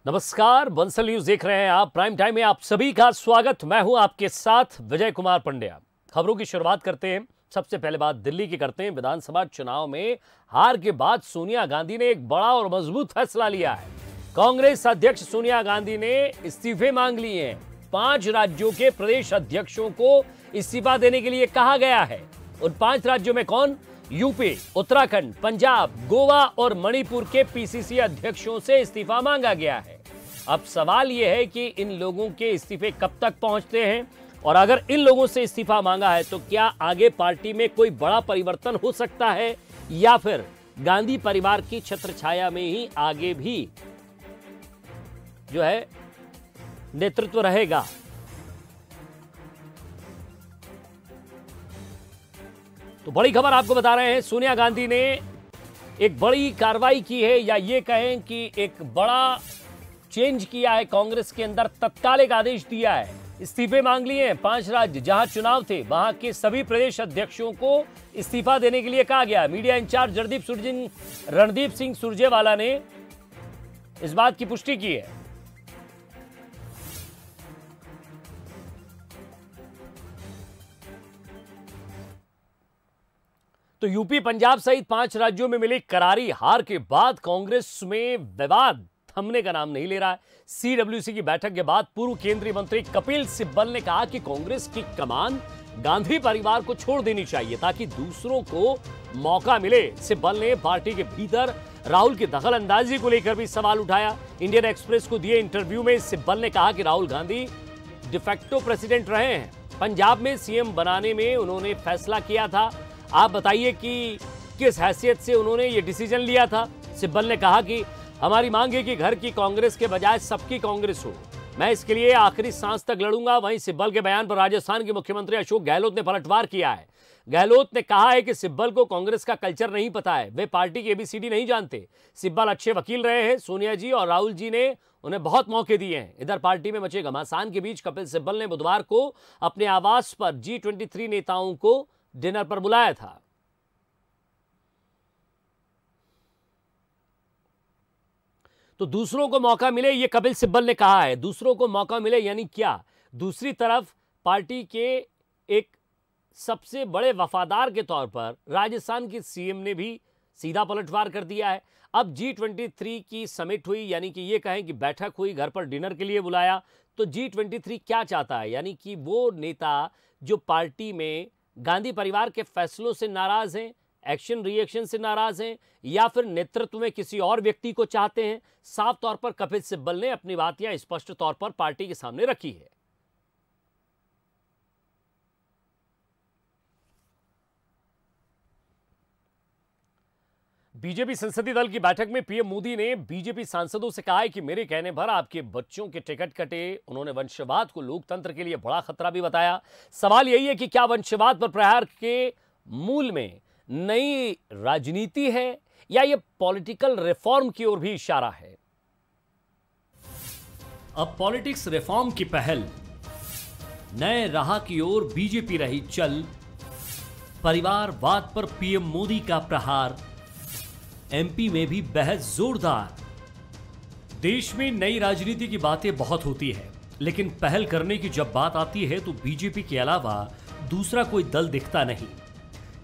नमस्कार, बंसल न्यूज देख रहे हैं आप। प्राइम टाइम में आप सभी का स्वागत। मैं हूं आपके साथ विजय कुमार पंड्या। खबरों की शुरुआत करते हैं। सबसे पहले बात दिल्ली की करते हैं। विधानसभा चुनाव में हार के बाद सोनिया गांधी ने एक बड़ा और मजबूत फैसला लिया है। कांग्रेस अध्यक्ष सोनिया गांधी ने इस्तीफे मांग लिए हैं। 5 राज्यों के प्रदेश अध्यक्षों को इस्तीफा देने के लिए कहा गया है। उन 5 राज्यों में कौन? यूपी, उत्तराखंड, पंजाब, गोवा और मणिपुर के पीसीसी अध्यक्षों से इस्तीफा मांगा गया है। अब सवाल यह है कि इन लोगों के इस्तीफे कब तक पहुंचते हैं, और अगर इन लोगों से इस्तीफा मांगा है तो क्या आगे पार्टी में कोई बड़ा परिवर्तन हो सकता है, या फिर गांधी परिवार की छत्रछाया में ही आगे भी जो है नेतृत्व रहेगा। तो बड़ी खबर आपको बता रहे हैं। सोनिया गांधी ने एक बड़ी कार्रवाई की है, या ये कहें कि एक बड़ा चेंज किया है कांग्रेस के अंदर। तत्काल एक आदेश दिया है, इस्तीफे मांग लिए हैं। 5 राज्य जहां चुनाव थे वहां के सभी प्रदेश अध्यक्षों को इस्तीफा देने के लिए कहा गया। मीडिया इंचार्ज रणदीप सिंह सुरजेवाला ने इस बात की पुष्टि की है। तो यूपी, पंजाब सहित 5 राज्यों में मिली करारी हार के बाद कांग्रेस में विवाद थमने का नाम नहीं ले रहा है। सीडब्ल्यूसी की बैठक के बाद पूर्व केंद्रीय मंत्री कपिल सिब्बल ने कहा कि कांग्रेस की कमान गांधी परिवार को छोड़ देनी चाहिए ताकि दूसरों को मौका मिले। सिब्बल ने पार्टी के भीतर राहुल की दखलंदाजी को लेकर भी सवाल उठाया। इंडियन एक्सप्रेस को दिए इंटरव्यू में सिब्बल ने कहा कि राहुल गांधी डिफेक्टो प्रेसिडेंट रहे हैं। पंजाब में सीएम बनाने में उन्होंने फैसला किया था। आप बताइए कि किस हैसियत से उन्होंने ये डिसीजन लिया था। सिब्बल ने कहा कि हमारी मांग है कि घर की कांग्रेस के बजाय सबकी कांग्रेस हो। मैं इसके लिए आखिरी सांस तक लड़ूंगा। वहीं सिब्बल के बयान पर राजस्थान के मुख्यमंत्री अशोक गहलोत ने पलटवार किया है। गहलोत ने कहा है कि सिब्बल को कांग्रेस का कल्चर नहीं पता है, वे पार्टी की एबीसीडी नहीं जानते। सिब्बल अच्छे वकील रहे हैं। सोनिया जी और राहुल जी ने उन्हें बहुत मौके दिए हैं। इधर पार्टी में मचे घमासान के बीच कपिल सिब्बल ने बुधवार को अपने आवास पर G23 नेताओं को डिनर पर बुलाया था। तो दूसरों को मौका मिले, ये कपिल सिब्बल ने कहा है। दूसरों को मौका मिले यानी क्या? दूसरी तरफ पार्टी के एक सबसे बड़े वफादार के तौर पर राजस्थान के सीएम ने भी सीधा पलटवार कर दिया है। अब G23 की समिट हुई, यानी कि ये कहें कि बैठक हुई, घर पर डिनर के लिए बुलाया। तो G23 क्या चाहता है? यानी कि वो नेता जो पार्टी में गांधी परिवार के फैसलों से नाराज हैं, एक्शन रिएक्शन से नाराज हैं, या फिर नेतृत्व में किसी और व्यक्ति को चाहते हैं। साफ तौर पर कपिल सिब्बल ने अपनी बात यह स्पष्ट तौर पर पार्टी के सामने रखी है। बीजेपी संसदीय दल की बैठक में पीएम मोदी ने बीजेपी सांसदों से कहा है कि मेरे कहने पर आपके बच्चों के टिकट कटे। उन्होंने वंशवाद को लोकतंत्र के लिए बड़ा खतरा भी बताया। सवाल यही है कि क्या वंशवाद पर प्रहार के मूल में नई राजनीति है, या ये पॉलिटिकल रिफॉर्म की ओर भी इशारा है? अब पॉलिटिक्स रिफॉर्म की पहल नए राह की ओर बीजेपी रही चल। परिवारवाद पर पीएम मोदी का प्रहार। एमपी में भी बहस जोरदार। देश में नई राजनीति की बातें बहुत होती है, लेकिन पहल करने की जब बात आती है तो बीजेपी के अलावा दूसरा कोई दल दिखता नहीं।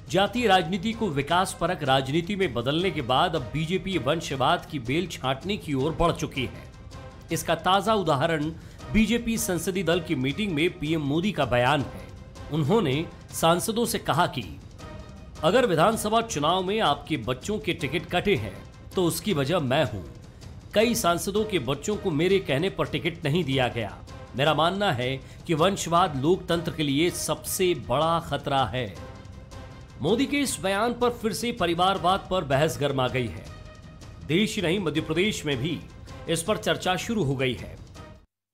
जातीय राजनीति को विकास परक राजनीति में बदलने के बाद अब बीजेपी वंशवाद की बेल छांटने की ओर बढ़ चुकी है। इसका ताजा उदाहरण बीजेपी संसदीय दल की मीटिंग में पीएम मोदी का बयान है। उन्होंने सांसदों से कहा कि अगर विधानसभा चुनाव में आपके बच्चों के टिकट कटे हैं तो उसकी वजह मैं हूं। कई सांसदों के बच्चों को मेरे कहने पर टिकट नहीं दिया गया। मेरा मानना है कि वंशवाद लोकतंत्र के लिए सबसे बड़ा खतरा है। मोदी के इस बयान पर फिर से परिवारवाद पर बहस गरमा गई है। देश ही नहीं, मध्य प्रदेश में भी इस पर चर्चा शुरू हो गई है।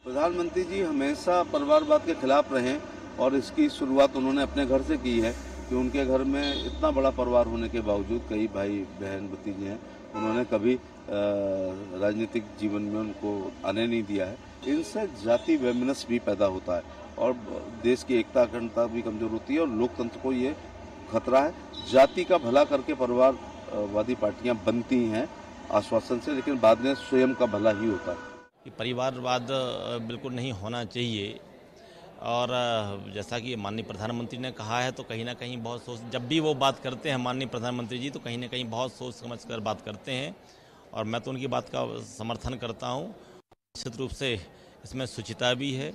प्रधानमंत्री जी हमेशा परिवारवाद के खिलाफ रहे और इसकी शुरुआत उन्होंने अपने घर से की है कि उनके घर में इतना बड़ा परिवार होने के बावजूद कई भाई बहन भतीजे हैं, उन्होंने कभी राजनीतिक जीवन में उनको आने नहीं दिया है। इनसे जाति वैमनस्य भी पैदा होता है और देश की एकता अखंडता भी कमजोर होती है और लोकतंत्र को ये खतरा है। जाति का भला करके परिवारवादी पार्टियां बनती हैं आश्वासन से, लेकिन बाद में स्वयं का भला ही होता है। कि परिवारवाद बिल्कुल नहीं होना चाहिए। और जैसा कि माननीय प्रधानमंत्री ने कहा है, तो कहीं ना कहीं बहुत सोच, जब भी वो बात करते हैं माननीय प्रधानमंत्री जी, तो कहीं ना कहीं बहुत सोच समझ कर बात करते हैं और मैं तो उनकी बात का समर्थन करता हूँ। निश्चित रूप से इसमें शुचिता भी है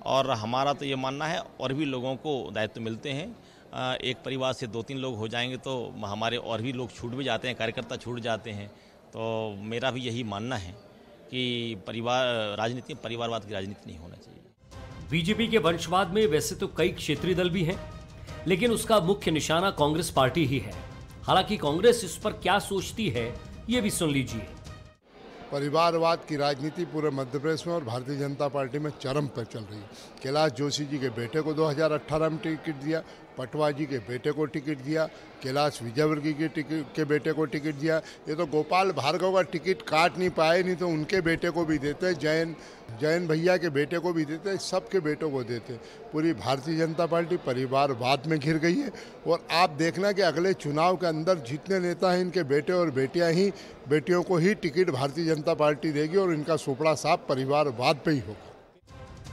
और हमारा तो ये मानना है और भी लोगों को दायित्व मिलते हैं। एक परिवार से 2-3 लोग हो जाएंगे तो हमारे और भी लोग छूट भी जाते हैं, कार्यकर्ता छूट जाते हैं। तो मेरा भी यही मानना है कि राजनीति में परिवारवाद की राजनीति नहीं होना चाहिए। बीजेपी के वंशवाद में वैसे तो कई क्षेत्रीय दल भी हैं, लेकिन उसका मुख्य निशाना कांग्रेस पार्टी ही है। हालांकि कांग्रेस इस पर क्या सोचती है, ये भी सुन लीजिए। परिवारवाद की राजनीति पूरे मध्य प्रदेश में और भारतीय जनता पार्टी में चरम पर चल रही है। कैलाश जोशी जी के बेटे को 2018 में टिकट दिया, पटवा जी के बेटे को टिकट दिया, कैलाश विजयवर्गीय के बेटे को टिकट दिया। ये तो गोपाल भार्गव का टिकट काट नहीं पाए, नहीं तो उनके बेटे को भी देते, जैन भैया के बेटे को भी देते, सबके बेटों को देते। पूरी भारतीय जनता पार्टी परिवारवाद में घिर गई है। और आप देखना कि अगले चुनाव के अंदर जितने नेता हैं, इनके बेटे और बेटियों को ही टिकट भारतीय जनता पार्टी देगी और इनका सुपड़ा साफ परिवारवाद पे ही होगा।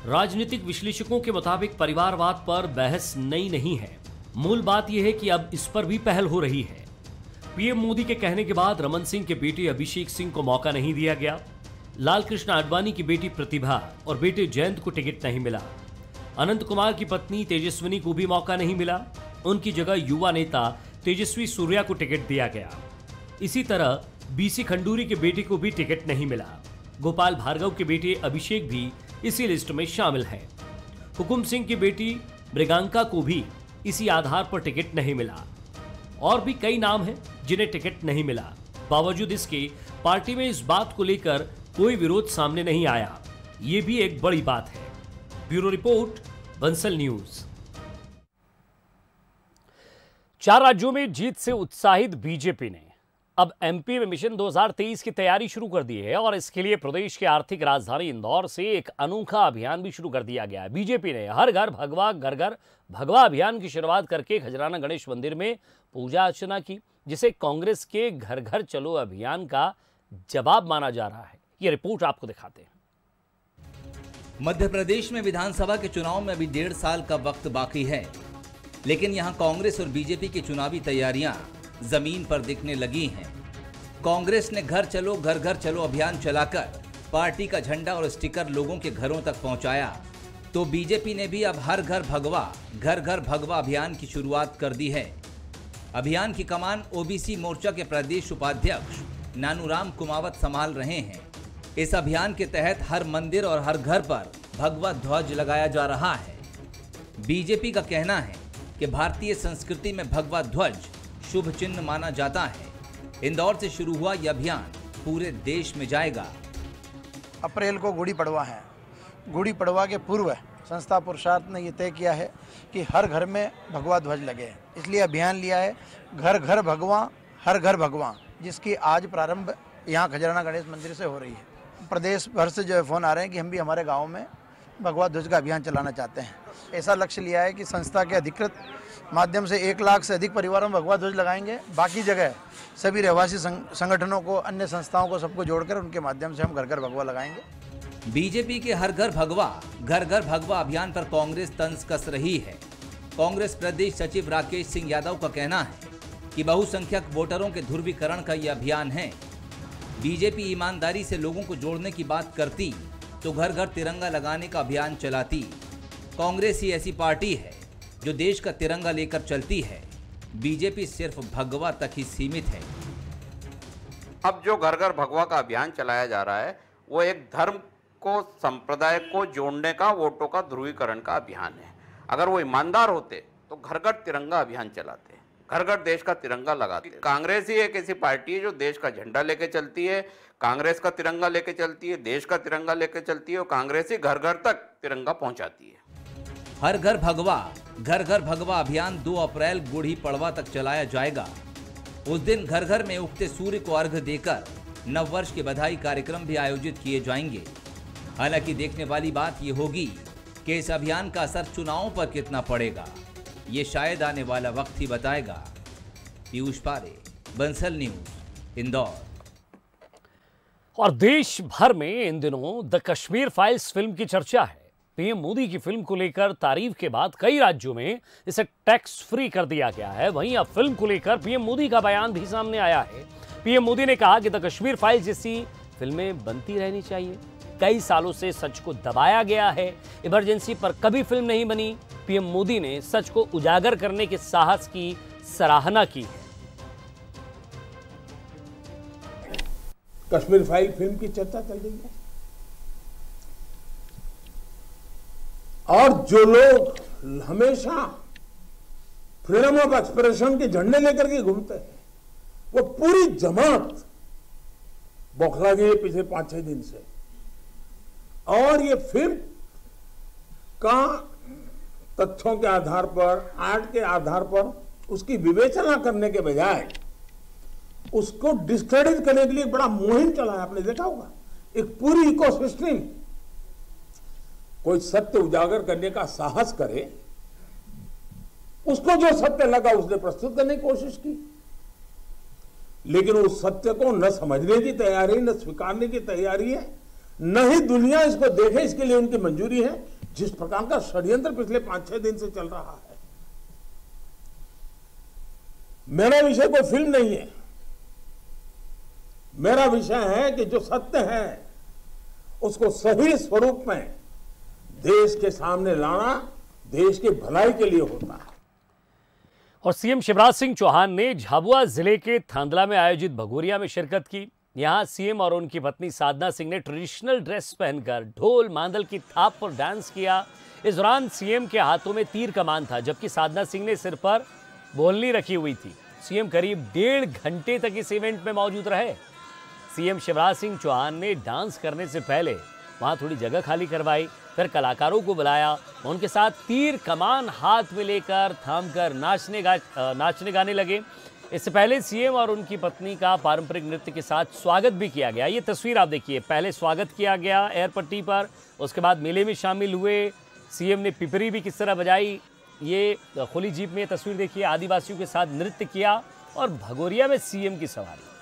राजनीतिक विश्लेषकों के मुताबिक परिवारवाद पर बहस नई नहीं है। मूल बात यह है कि अब इस पर भी पहल हो रही है। पीएम मोदी के कहने के बाद रमन सिंह के बेटे अभिषेक सिंह को मौका नहीं दिया गया। लाल कृष्ण आडवाणी की बेटी प्रतिभा और बेटे जयंत को टिकट नहीं मिला। अनंत कुमार की पत्नी तेजस्विनी को भी मौका नहीं मिला। उनकी जगह युवा नेता तेजस्वी सूर्या को टिकट दिया गया। इसी तरह बीसी खंडूरी के बेटे को भी टिकट नहीं मिला। गोपाल भार्गव के बेटे अभिषेक भी इसी लिस्ट में शामिल हैं। हुकुम सिंह की बेटी मृगांका को भी इसी आधार पर टिकट नहीं मिला। और भी कई नाम हैं जिन्हें टिकट नहीं मिला। बावजूद इसके पार्टी में इस बात को लेकर कोई विरोध सामने नहीं आया। ये भी एक बड़ी बात है। Bureau report, Bansal news. 4 राज्यों में जीत से उत्साहित बीजेपी ने अब एमपी में मिशन 2023 की तैयारी शुरू कर दी है और इसके लिए प्रदेश की आर्थिक राजधानी इंदौर से एक अनोखा अभियान भी शुरू कर दिया गया है। बीजेपी ने हर घर भगवा घर घर भगवा अभियान की शुरुआत करके खजराना गणेश मंदिर में पूजा अर्चना की, जिसे कांग्रेस के घर घर चलो अभियान का जवाब माना जा रहा है। यह रिपोर्ट आपको दिखाते हैं। मध्य प्रदेश में विधानसभा के चुनाव में अभी 1.5 साल का वक्त बाकी है, लेकिन यहां कांग्रेस और बीजेपी की चुनावी तैयारियां जमीन पर दिखने लगी हैं। कांग्रेस ने घर घर चलो अभियान चलाकर पार्टी का झंडा और स्टिकर लोगों के घरों तक पहुंचाया, तो बीजेपी ने भी अब हर घर घर भगवा अभियान की शुरुआत कर दी है। अभियान की कमान ओबीसी मोर्चा के प्रदेश उपाध्यक्ष नानूराम कुमावत संभाल रहे हैं। इस अभियान के तहत हर मंदिर और हर घर पर भगवा ध्वज लगाया जा रहा है। बीजेपी का कहना है कि भारतीय संस्कृति में भगवा ध्वज शुभ चिन्ह माना जाता है। इंदौर से शुरू हुआ यह अभियान पूरे देश में जाएगा। अप्रैल को गुड़ी पड़वा है। गुड़ी पड़वा के पूर्व संस्था पुरुषार्थ ने ये तय किया है कि हर घर में भगवा ध्वज लगे, इसलिए अभियान लिया है घर घर भगवा हर घर भगवा, जिसकी आज प्रारंभ यहाँ खजराना गणेश मंदिर से हो रही है। प्रदेश भर से जो फ़ोन आ रहे हैं कि हम भी हमारे गाँव में भगवा ध्वज का अभियान चलाना चाहते हैं। ऐसा लक्ष्य लिया है कि संस्था के अधिकृत माध्यम से 1 लाख से अधिक परिवारों में भगवा ध्वज लगाएंगे। बाकी जगह सभी रहवासी संगठनों को, अन्य संस्थाओं को, सबको जोड़कर उनके माध्यम से हम घर घर भगवा लगाएंगे। बीजेपी के हर घर भगवा अभियान पर कांग्रेस तंज कस रही है। कांग्रेस प्रदेश सचिव राकेश सिंह यादव का कहना है कि बहुसंख्यक वोटरों के ध्रुवीकरण का यह अभियान है। बीजेपी ईमानदारी से लोगों को जोड़ने की बात करती तो घर घर तिरंगा लगाने का अभियान चलाती। कांग्रेस ही ऐसी पार्टी है जो देश का तिरंगा लेकर चलती है। बीजेपी सिर्फ भगवा तक ही सीमित है। अब जो घर घर भगवा का अभियान चलाया जा रहा है वो एक धर्म को, संप्रदाय को जोड़ने का, वोटों का ध्रुवीकरण का अभियान है। अगर वो ईमानदार होते तो घर घर तिरंगा अभियान चलाते, घर घर देश का तिरंगा लगाते। कांग्रेस ही एक ऐसी पार्टी है जो देश का झंडा लेके चलती है, कांग्रेस का तिरंगा लेके चलती है, देश का तिरंगा लेके चलती है और कांग्रेस ही घर घर तक तिरंगा पहुंचाती है। हर घर भगवा अभियान 2 अप्रैल गुड़ी पड़वा तक चलाया जाएगा। उस दिन घर घर में उगते सूर्य को अर्घ्य देकर नववर्ष के बधाई कार्यक्रम भी आयोजित किए जाएंगे। हालांकि देखने वाली बात ये होगी कि इस अभियान का असर चुनावों पर कितना पड़ेगा, ये शायद आने वाला वक्त ही बताएगा। पीयूष पारे, बंसल न्यूज, इंदौर। और देश भर में इन दिनों द कश्मीर फाइल्स फिल्म की चर्चा है। पीएम मोदी की फिल्म को लेकर तारीफ के बाद कई राज्यों में इसे टैक्स फ्री कर दिया गया है। वहीं अब फिल्म को लेकर पीएम मोदी का बयान भी सामने आया है। पीएम मोदी ने कहा कि द कश्मीर फाइल्स जैसी फिल्में बनती रहनी चाहिए। कई सालों से सच को दबाया गया है, इमरजेंसी पर कभी फिल्म नहीं बनी। पीएम मोदी ने सच को उजागर करने के साहस की सराहना की है। कश्मीर फाइल फिल्म की चर्चा चल रही है और जो लोग हमेशा फ्रीडम ऑफ एक्सप्रेशन के झंडे लेकर के घूमते हैं वो पूरी जमात बौखला गई है पिछले 5-6 दिन से। और ये फिल्म का तथ्यों के आधार पर, आर्ट के आधार पर उसकी विवेचना करने के बजाय उसको डिस्क्रेडिट करने के लिए बड़ा मुहिम चला है। आपने देखा होगा एक पूरी इकोसिस्टम कोई सत्य उजागर करने का साहस करे, उसको जो सत्य लगा उसने प्रस्तुत करने की कोशिश की, लेकिन उस सत्य को न समझने की तैयारी, न स्वीकारने की तैयारी है, न ही दुनिया इसको देखे इसके लिए उनकी मंजूरी है। जिस प्रकार का षड्यंत्र पिछले 5-6 दिन से चल रहा है। मेरा विषय कोई फिल्म नहीं है, मेरा विषय है कि जो सत्य है उसको सही स्वरूप में देश के सामने लाना देश की भलाई के लिए होता है। और सीएम शिवराज सिंह चौहान ने झाबुआ जिले के थांदला में आयोजित भगोरिया में शिरकत की। यहां सीएम और उनकी पत्नी साधना सिंह ने ट्रेडिशनल ड्रेस पहनकर ढोल मांदल की थाप पर डांस किया। इस दौरान सीएम के हाथों में तीर कमान था, जबकि साधना सिंह ने सिर पर बोलनी रखी हुई थी। सीएम करीब 1.5 घंटे तक इस इवेंट में मौजूद रहे। सीएम शिवराज सिंह चौहान ने डांस करने से पहले वहां थोड़ी जगह खाली करवाई, फिर कलाकारों को बुलाया, उनके साथ तीर कमान हाथ में लेकर थामकर नाचने गाने लगे। इससे पहले सीएम और उनकी पत्नी का पारंपरिक नृत्य के साथ स्वागत भी किया गया। ये तस्वीर आप देखिए, पहले स्वागत किया गया एयरपट्टी पर, उसके बाद मेले में शामिल हुए। सीएम ने पिपरी भी किस तरह बजाई, ये खुली जीप में तस्वीर देखिए, आदिवासियों के साथ नृत्य किया और भगोरिया में सीएम की सवारी।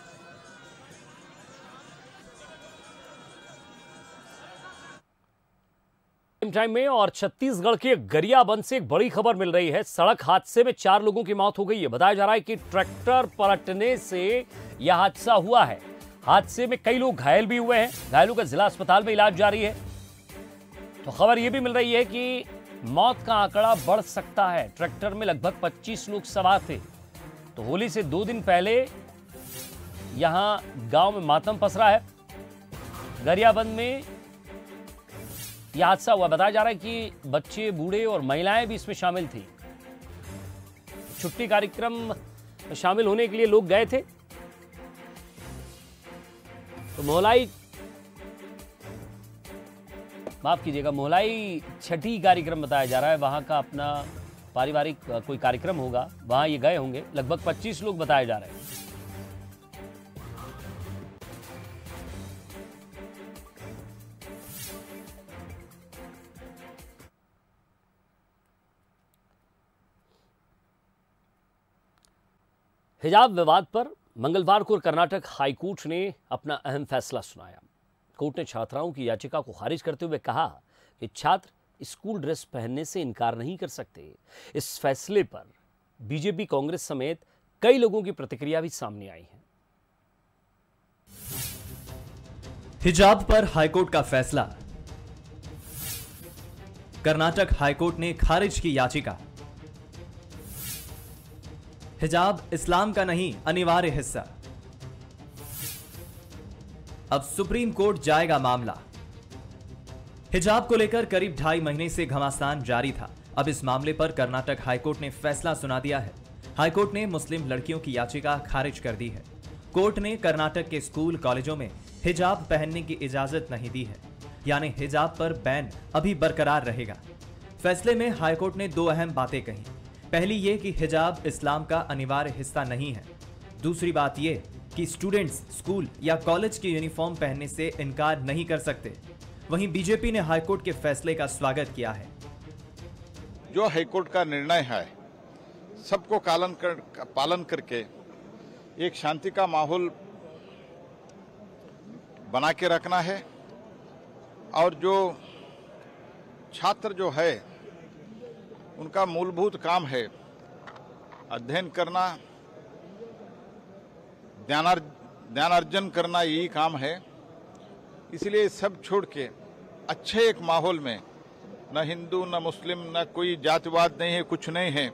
टाइम में और छत्तीसगढ़ के गरियाबंद से एक बड़ी खबर मिल रही है। सड़क हादसे में 4 लोगों की मौत हो गई है। बताया जा रहा है कि ट्रैक्टर पलटने से यह हादसा हुआ है। हादसे में कई लोग घायल भी हुए हैं। घायलों का जिला अस्पताल में इलाज जारी है। तो खबर यह भी मिल रही है कि मौत का आंकड़ा बढ़ सकता है। ट्रैक्टर में लगभग 25 लोग सवार थे। तो होली से 2 दिन पहले यहां गांव में मातम पसरा है। गरियाबंद में यह हादसा हुआ। बताया जा रहा है कि बच्चे, बूढ़े और महिलाएं भी इसमें शामिल थी। छुट्टी कार्यक्रम में शामिल होने के लिए लोग गए थे। तो मोहलाई, माफ कीजिएगा, मोहलाई छठी कार्यक्रम बताया जा रहा है। वहां का अपना पारिवारिक कोई कार्यक्रम होगा, वहां ये गए होंगे। लगभग 25 लोग बताए जा रहे हैं। हिजाब विवाद पर मंगलवार को कर्नाटक हाईकोर्ट ने अपना अहम फैसला सुनाया। कोर्ट ने छात्राओं की याचिका को खारिज करते हुए कहा कि छात्र स्कूल ड्रेस पहनने से इनकार नहीं कर सकते। इस फैसले पर बीजेपी, कांग्रेस समेत कई लोगों की प्रतिक्रिया भी सामने आई है। हिजाब पर हाईकोर्ट का फैसला। कर्नाटक हाईकोर्ट ने खारिज की याचिका। हिजाब इस्लाम का नहीं, अनिवार्य हिस्सा। अब सुप्रीम कोर्ट जाएगा मामला। हिजाब को लेकर करीब 2.5 महीने से घमासान जारी था। अब इस मामले पर कर्नाटक हाईकोर्ट ने फैसला सुना दिया है। हाईकोर्ट ने मुस्लिम लड़कियों की याचिका खारिज कर दी है। कोर्ट ने कर्नाटक के स्कूल, कॉलेजों में हिजाब पहनने की इजाजत नहीं दी है, यानी हिजाब पर बैन अभी बरकरार रहेगा। फैसले में हाईकोर्ट ने 2 अहम बातें कही। पहली ये कि हिजाब इस्लाम का अनिवार्य हिस्सा नहीं है। दूसरी बात ये कि स्टूडेंट्स स्कूल या कॉलेज की यूनिफॉर्म पहनने से इनकार नहीं कर सकते। वहीं बीजेपी ने हाईकोर्ट के फैसले का स्वागत किया है। जो हाईकोर्ट का निर्णय है, सबको पालन करके एक शांति का माहौल बना के रखना है और जो छात्र जो है उनका मूलभूत काम है अध्ययन करना, ज्ञानार्जन करना, यही काम है। इसलिए सब छोड़ के अच्छे एक माहौल में, न हिंदू न मुस्लिम न कोई जातिवाद नहीं है, कुछ नहीं है,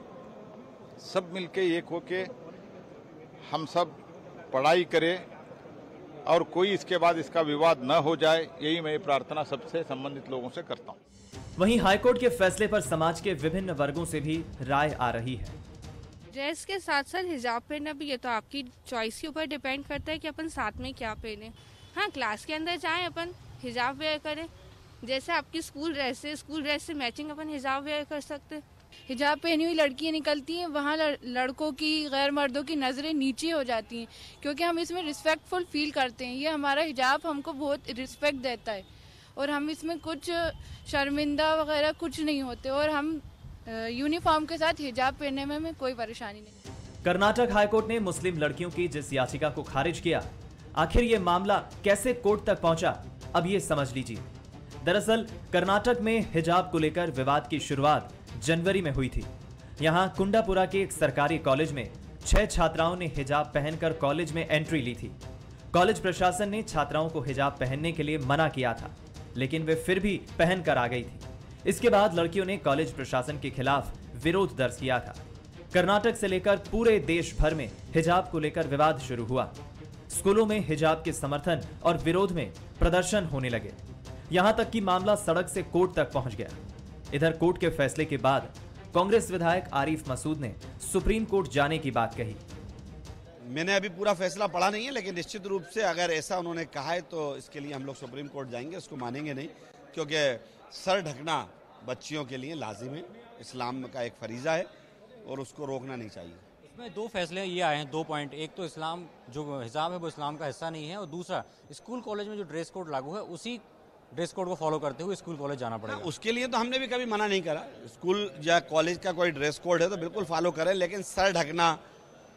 सब मिलके एक होके हम सब पढ़ाई करें और कोई इसके बाद इसका विवाद न हो जाए, यही मैं प्रार्थना सबसे संबंधित लोगों से करता हूँ। वहीं हाईकोर्ट के फैसले पर समाज के विभिन्न वर्गों से भी राय आ रही है। ड्रेस के साथ साथ हिजाब पहनना भी, ये तो आपकी चॉइस के ऊपर डिपेंड करता है कि अपन साथ में क्या पहने। हाँ, क्लास के अंदर चाहे अपन हिजाब वेयर करें, जैसे आपकी स्कूल ड्रेस से मैचिंग अपन हिजाब वेयर कर सकते। हिजाब पहनी हुई लड़कियां निकलती हैं, वहाँ लड़कों की, गैर मर्दों की नज़रें नीचे हो जाती हैं, क्योंकि हम इसमें रिस्पेक्टफुल फील करते हैं। ये हमारा हिजाब हमको बहुत रिस्पेक्ट देता है और हम इसमें कुछ शर्मिंदा वगैरह कुछ नहीं होते और हम यूनिफॉर्म के साथ हिजाब पहनने में हमें कोई परेशानी नहीं। कर्नाटक हाईकोर्ट ने मुस्लिम लड़कियों की जिस याचिका को खारिज किया, आखिर ये मामला कैसे कोर्ट तक पहुंचा, अब ये समझ लीजिए। दरअसल कर्नाटक में हिजाब को लेकर विवाद की शुरुआत जनवरी में हुई थी। यहां कुंडापुरा के एक सरकारी कॉलेज में 6 छात्राओं ने हिजाब पहनकर कॉलेज में एंट्री ली थी। कॉलेज प्रशासन ने छात्राओं को हिजाब पहनने के लिए मना किया था, लेकिन वे फिर भी पहनकर आ गई थी। इसके बाद लड़कियों ने कॉलेज प्रशासन के खिलाफ विरोध दर्ज किया था। कर्नाटक से लेकर पूरे देश भर में हिजाब को लेकर विवाद शुरू हुआ। स्कूलों में हिजाब के समर्थन और विरोध में प्रदर्शन होने लगे, यहां तक कि मामला सड़क से कोर्ट तक पहुंच गया। इधर कोर्ट के फैसले के बाद कांग्रेस विधायक आरिफ मसूद ने सुप्रीम कोर्ट जाने की बात कही। मैंने अभी पूरा फैसला पढ़ा नहीं है, लेकिन निश्चित रूप से अगर ऐसा उन्होंने कहा है तो इसके लिए हम लोग सुप्रीम कोर्ट जाएंगे, उसको मानेंगे नहीं, क्योंकि सर ढकना बच्चियों के लिए लाजिम है, इस्लाम का एक फरीजा है और उसको रोकना नहीं चाहिए। इसमें 2 फैसले ये आए हैं, 2 पॉइंट। एक तो इस्लाम जो हिजाब है वो इस्लाम का हिस्सा नहीं है, और दूसरा स्कूल कॉलेज में जो ड्रेस कोड लागू है उसी ड्रेस कोड को फॉलो करते हुए स्कूल कॉलेज जाना पड़ेगा। उसके लिए तो हमने भी कभी मना नहीं करा। स्कूल या कॉलेज का कोई ड्रेस कोड है तो बिल्कुल फॉलो करें, लेकिन सर ढकना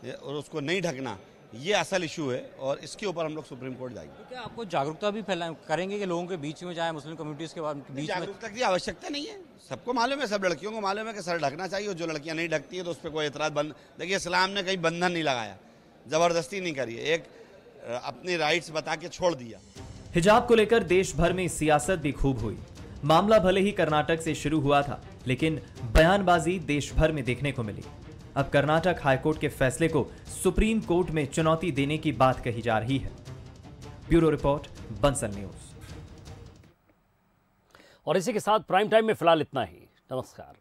और उसको नहीं ढकना ये असल इशू है और इसके ऊपर हम लोग सुप्रीम कोर्ट जाएंगे। तो क्या आपको जागरूकता भी करेंगे कि लोगों के बीच में, चाहे मुस्लिम कम्युनिटीज के बीच में? जागरूकता की आवश्यकता नहीं है, सबको मालूम है, सब लड़कियों को मालूम है कि सर ढकना चाहिए, और जो लड़कियां नहीं ढकती है तो उस पर कोई एतराज बंद। देखिए, इस्लाम ने कहीं बंधन नहीं लगाया, जबरदस्ती नहीं करी, एक अपनी राइट्स बता के छोड़ दिया। हिजाब को लेकर देश भर में सियासत भी खूब हुई। मामला भले ही कर्नाटक से शुरू हुआ था, लेकिन बयानबाजी देश भर में देखने को मिली। अब कर्नाटक हाईकोर्ट के फैसले को सुप्रीम कोर्ट में चुनौती देने की बात कही जा रही है। Bureau report, Bansal news. और इसी के साथ प्राइम टाइम में फिलहाल इतना ही। नमस्कार।